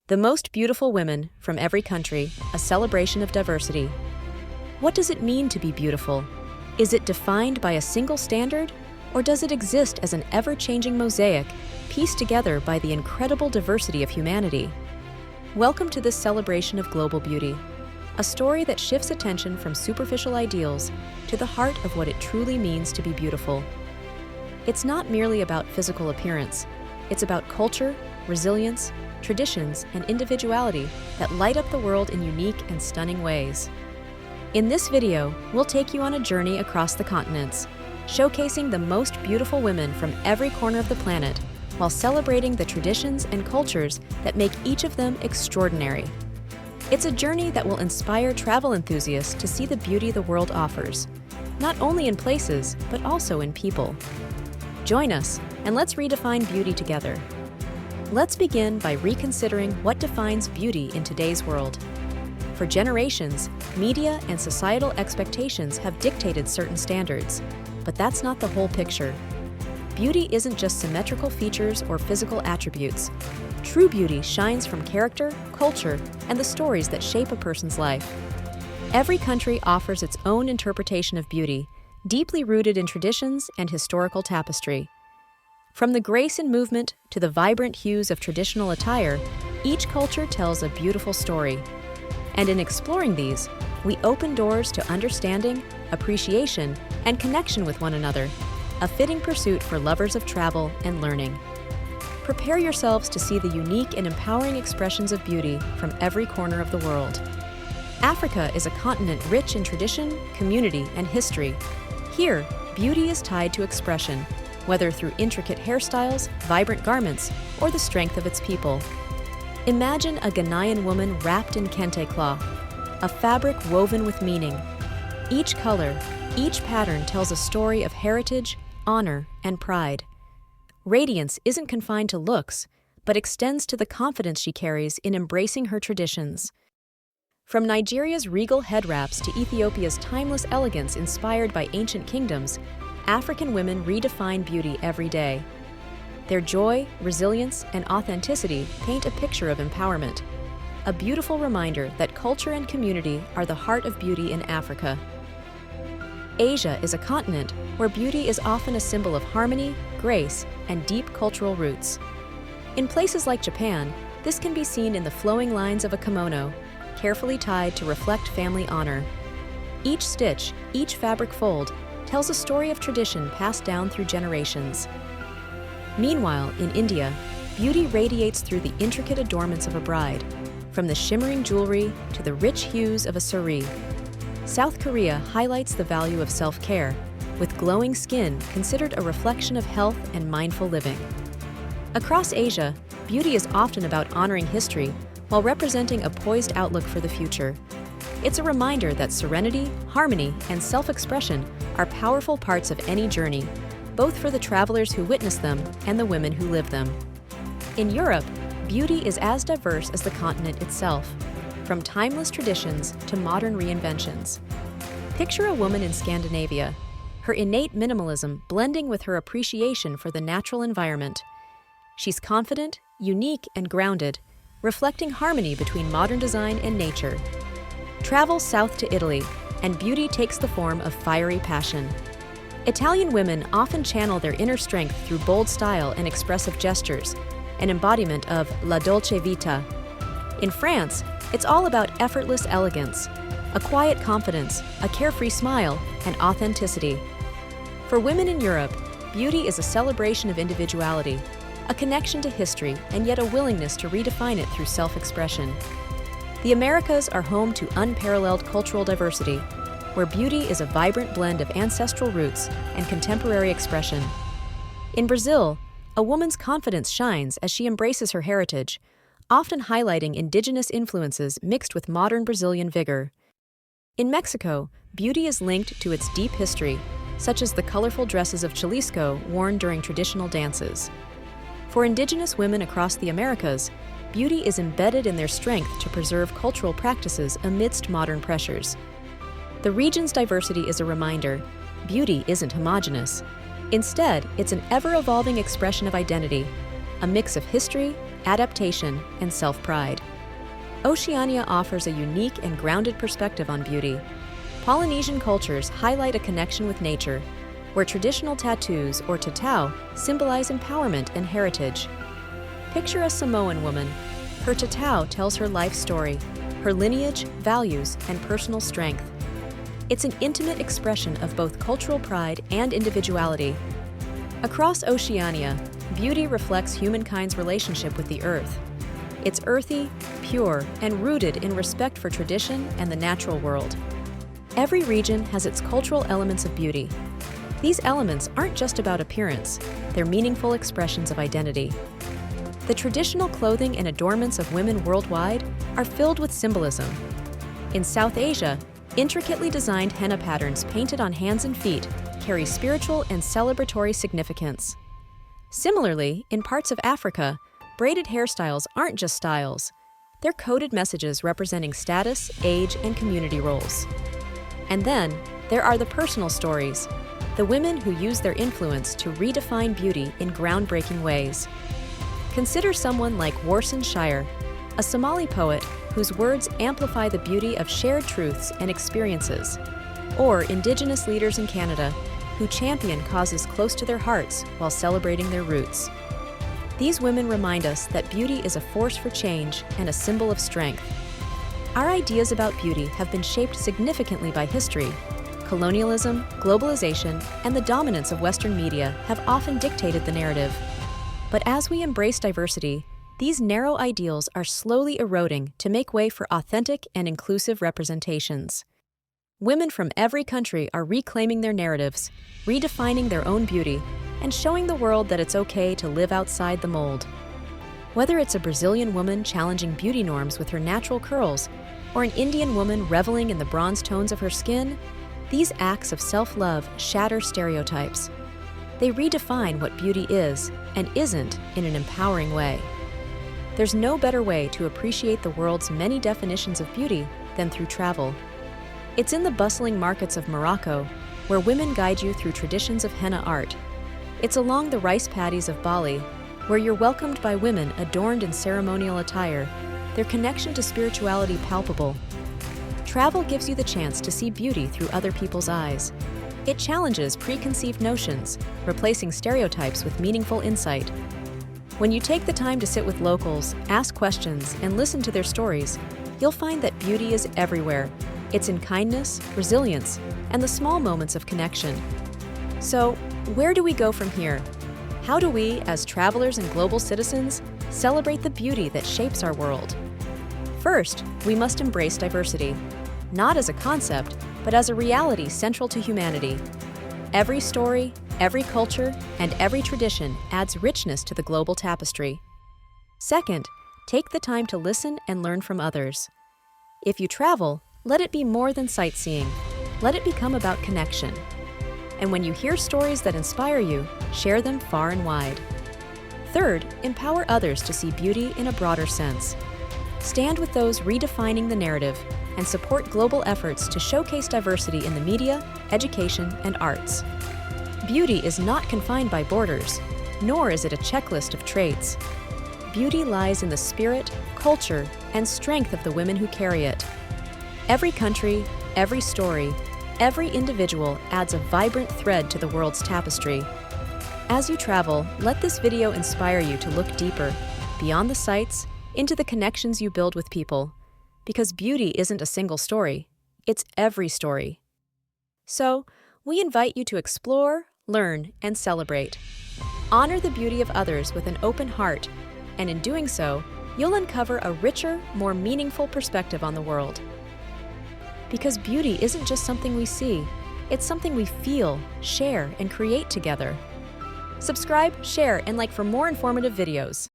The most beautiful women from every country, a celebration of diversity. What does it mean to be beautiful? Is it defined by a single standard, or does it exist as an ever-changing mosaic pieced together by the incredible diversity of humanity? Welcome to this celebration of global beauty, a story that shifts attention from superficial ideals to the heart of what it truly means to be beautiful. It's not merely about physical appearance, it's about culture, resilience, traditions, and individuality that light up the world in unique and stunning ways. In this video, we'll take you on a journey across the continents, showcasing the most beautiful women from every corner of the planet, while celebrating the traditions and cultures that make each of them extraordinary. It's a journey that will inspire travel enthusiasts to see the beauty the world offers, not only in places, but also in people. Join us, and let's redefine beauty together. Let's begin by reconsidering what defines beauty in today's world. For generations, media and societal expectations have dictated certain standards, but that's not the whole picture. Beauty isn't just symmetrical features or physical attributes. True beauty shines from character, culture, and the stories that shape a person's life. Every country offers its own interpretation of beauty, deeply rooted in traditions and historical tapestry. From the grace in movement to the vibrant hues of traditional attire, each culture tells a beautiful story. And in exploring these, we open doors to understanding, appreciation, and connection with one another, a fitting pursuit for lovers of travel and learning. Prepare yourselves to see the unique and empowering expressions of beauty from every corner of the world. Africa is a continent rich in tradition, community, and history. Here, beauty is tied to expression, whether through intricate hairstyles, vibrant garments, or the strength of its people. Imagine a Ghanaian woman wrapped in kente cloth, a fabric woven with meaning. Each color, each pattern tells a story of heritage, honor, and pride. Radiance isn't confined to looks, but extends to the confidence she carries in embracing her traditions. From Nigeria's regal head wraps to Ethiopia's timeless elegance inspired by ancient kingdoms, African women redefine beauty every day. Their joy, resilience, and authenticity paint a picture of empowerment, a beautiful reminder that culture and community are the heart of beauty in Africa. Asia is a continent where beauty is often a symbol of harmony, grace, and deep cultural roots. In places like Japan, this can be seen in the flowing lines of a kimono, carefully tied to reflect family honor. Each stitch, each fabric fold, tells a story of tradition passed down through generations. Meanwhile, in India, beauty radiates through the intricate adornments of a bride, from the shimmering jewelry to the rich hues of a saree. South Korea highlights the value of self-care, with glowing skin considered a reflection of health and mindful living. Across Asia, beauty is often about honoring history while representing a poised outlook for the future. It's a reminder that serenity, harmony, and self-expression are powerful parts of any journey, both for the travelers who witness them and the women who live them. In Europe, beauty is as diverse as the continent itself, from timeless traditions to modern reinventions. Picture a woman in Scandinavia, her innate minimalism blending with her appreciation for the natural environment. She's confident, unique, and grounded, reflecting harmony between modern design and nature. Travel south to Italy, and beauty takes the form of fiery passion. Italian women often channel their inner strength through bold style and expressive gestures, an embodiment of la dolce vita. In France, it's all about effortless elegance, a quiet confidence, a carefree smile, and authenticity. For women in Europe, beauty is a celebration of individuality, a connection to history, and yet a willingness to redefine it through self-expression. The Americas are home to unparalleled cultural diversity, where beauty is a vibrant blend of ancestral roots and contemporary expression. In Brazil, a woman's confidence shines as she embraces her heritage, often highlighting indigenous influences mixed with modern Brazilian vigor. In Mexico, beauty is linked to its deep history, such as the colorful dresses of Jalisco worn during traditional dances. For indigenous women across the Americas, beauty is embedded in their strength to preserve cultural practices amidst modern pressures. The region's diversity is a reminder: beauty isn't homogeneous. Instead, it's an ever-evolving expression of identity, a mix of history, adaptation, and self-pride. Oceania offers a unique and grounded perspective on beauty. Polynesian cultures highlight a connection with nature, where traditional tattoos or tatau symbolize empowerment and heritage. Picture a Samoan woman. Her tatau tells her life story, her lineage, values, and personal strength. It's an intimate expression of both cultural pride and individuality. Across Oceania, beauty reflects humankind's relationship with the earth. It's earthy, pure, and rooted in respect for tradition and the natural world. Every region has its cultural elements of beauty. These elements aren't just about appearance, they're meaningful expressions of identity. The traditional clothing and adornments of women worldwide are filled with symbolism. In South Asia, intricately designed henna patterns painted on hands and feet carry spiritual and celebratory significance. Similarly, in parts of Africa, braided hairstyles aren't just styles. They're coded messages representing status, age, and community roles. And then, there are the personal stories, the women who use their influence to redefine beauty in groundbreaking ways. Consider someone like Warsan Shire, a Somali poet whose words amplify the beauty of shared truths and experiences, or Indigenous leaders in Canada who champion causes close to their hearts while celebrating their roots. These women remind us that beauty is a force for change and a symbol of strength. Our ideas about beauty have been shaped significantly by history. Colonialism, globalization, and the dominance of Western media have often dictated the narrative. But as we embrace diversity, these narrow ideals are slowly eroding to make way for authentic and inclusive representations. Women from every country are reclaiming their narratives, redefining their own beauty, and showing the world that it's okay to live outside the mold. Whether it's a Brazilian woman challenging beauty norms with her natural curls, or an Indian woman reveling in the bronze tones of her skin, these acts of self-love shatter stereotypes. They redefine what beauty is and isn't in an empowering way. There's no better way to appreciate the world's many definitions of beauty than through travel. It's in the bustling markets of Morocco, where women guide you through traditions of henna art. It's along the rice paddies of Bali, where you're welcomed by women adorned in ceremonial attire, their connection to spirituality palpable. Travel gives you the chance to see beauty through other people's eyes. It challenges preconceived notions, replacing stereotypes with meaningful insight. When you take the time to sit with locals, ask questions, and listen to their stories, you'll find that beauty is everywhere. It's in kindness, resilience, and the small moments of connection. So, where do we go from here? How do we, as travelers and global citizens, celebrate the beauty that shapes our world? First, we must embrace diversity, not as a concept, but as a reality central to humanity. Every story, every culture, and every tradition adds richness to the global tapestry. Second, take the time to listen and learn from others. If you travel, let it be more than sightseeing. Let it become about connection. And when you hear stories that inspire you, share them far and wide. Third, empower others to see beauty in a broader sense. Stand with those redefining the narrative and support global efforts to showcase diversity in the media, education, and arts. Beauty is not confined by borders, nor is it a checklist of traits. Beauty lies in the spirit, culture, and strength of the women who carry it. Every country, every story, every individual adds a vibrant thread to the world's tapestry. As you travel, let this video inspire you to look deeper, beyond the sights, into the connections you build with people. Because beauty isn't a single story, it's every story. So, we invite you to explore, learn, and celebrate. Honor the beauty of others with an open heart, and in doing so, you'll uncover a richer, more meaningful perspective on the world. Because beauty isn't just something we see, it's something we feel, share, and create together. Subscribe, share, and like for more informative videos.